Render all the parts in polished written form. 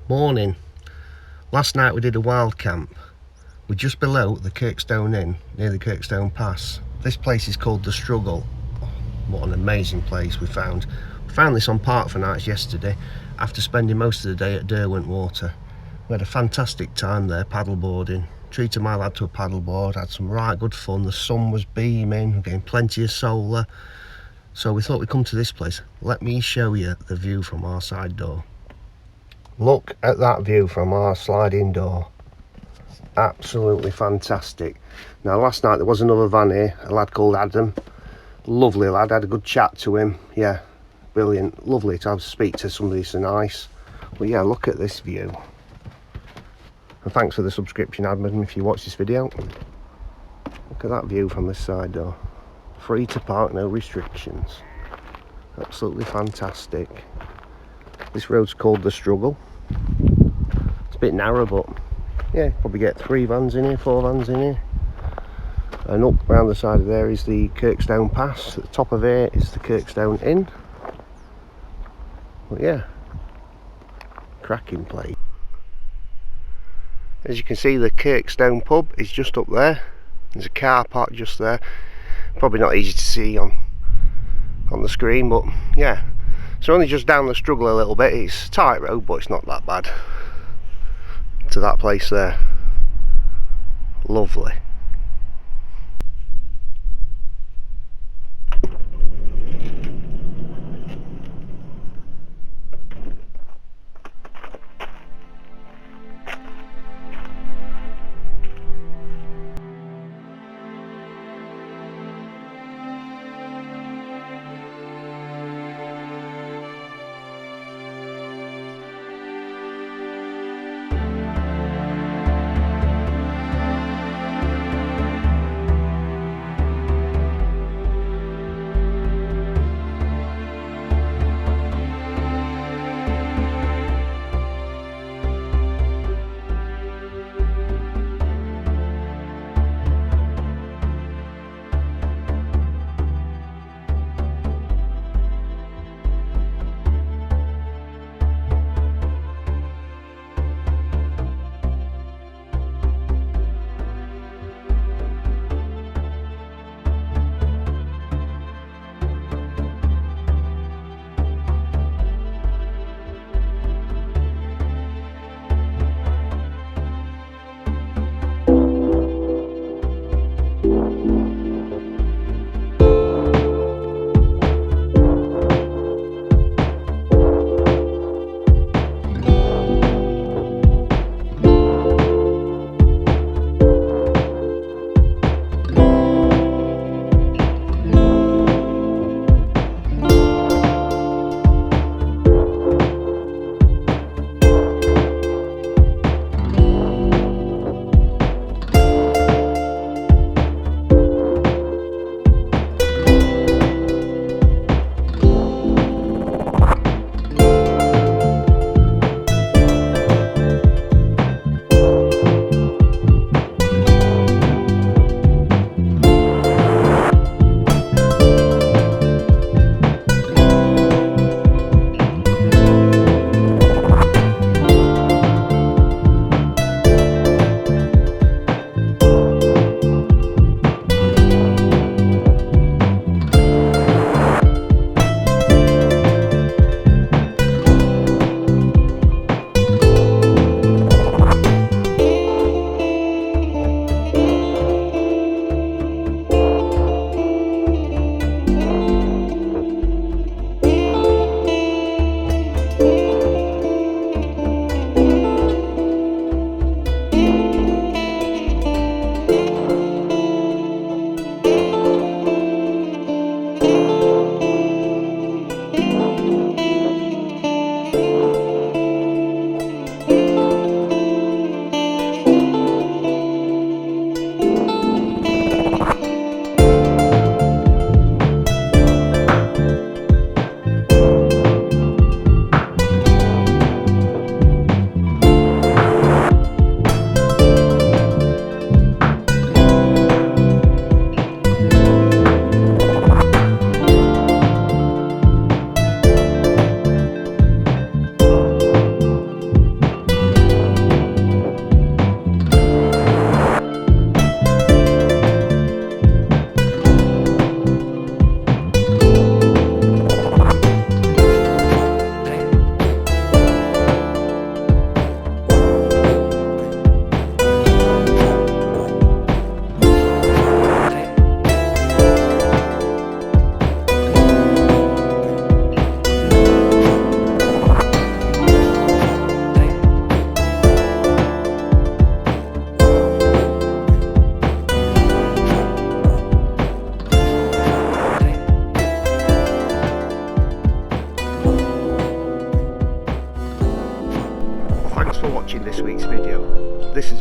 Morning. Last night we did a wild camp. We're just below the Kirkstone Inn, near the Kirkstone Pass. This place is called The Struggle. What an amazing place we found. We found this on Park for Nights yesterday after spending most of the day at Derwent Water. We had a fantastic time there paddleboarding. Treated my lad to a paddleboard, had some right good fun. The sun was beaming, we were getting plenty of solar. So we thought we'd come to this place. Let me show you the view from our side door. Look at that view from our sliding door. Absolutely fantastic. Now last night there was another van here, a lad called Adam. Lovely lad, had a good chat to him. Yeah, brilliant, lovely to speak to somebody so nice. But yeah, look at this view. And thanks for the subscription, Adam, if you watch this video. Look at that view from this side door. Free to park, no restrictions. Absolutely fantastic. This road's called The Struggle. It's a bit narrow, but yeah, probably get 3 vans in here, 4 vans in here. And up round the side of there is the Kirkstone Pass. At the top of here is the Kirkstone Inn. But yeah, cracking place. As you can see, the Kirkstone pub is just up there. There's a car park just there. Probably not easy to see on the screen, but yeah. So only just down the Struggle a little bit. It's a tight road, but it's not that bad. To that place there. Lovely.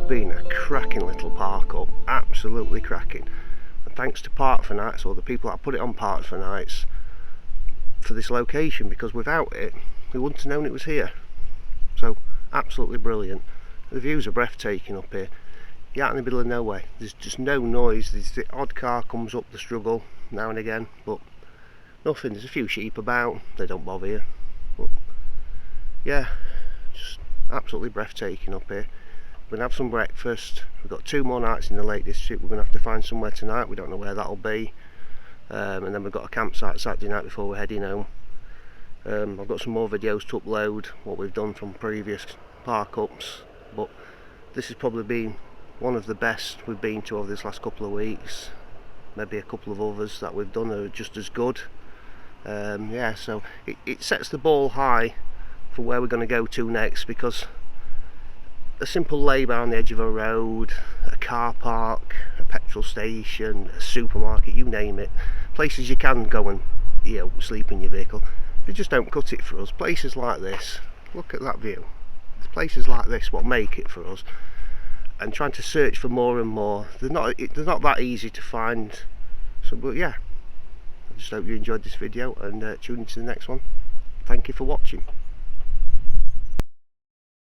been a cracking little park up, absolutely cracking. And thanks to Park for Nights, or the people that put it on Park for Nights, for this location, because without it we wouldn't have known it was here. So absolutely brilliant. The views are breathtaking up here. You're out in the middle of nowhere, there's just no noise. There's the odd car comes up the struggle now and again, but nothing. There's a few sheep about, they don't bother you, but yeah, just absolutely breathtaking up here. We're going to have some breakfast. We've got 2 more nights in the Lake District. We're going to have to find somewhere tonight, we don't know where that'll be, and then we've got a campsite Saturday night before we're heading home. I've got some more videos to upload, what we've done from previous park ups, but this has probably been one of the best we've been to over this last couple of weeks. Maybe a couple of others that we've done are just as good. Yeah, so it sets the ball high for where we're going to go to next, because a simple lay-by on the edge of a road, a car park, a petrol station, a supermarket, you name it, places you can go and, you know, sleep in your vehicle, they just don't cut it for us. Places like this, look at that view, it's places like this what make it for us. And trying to search for more and more, they're not that easy to find. So, but yeah, I just hope you enjoyed this video, and tune into the next one. Thank you for watching.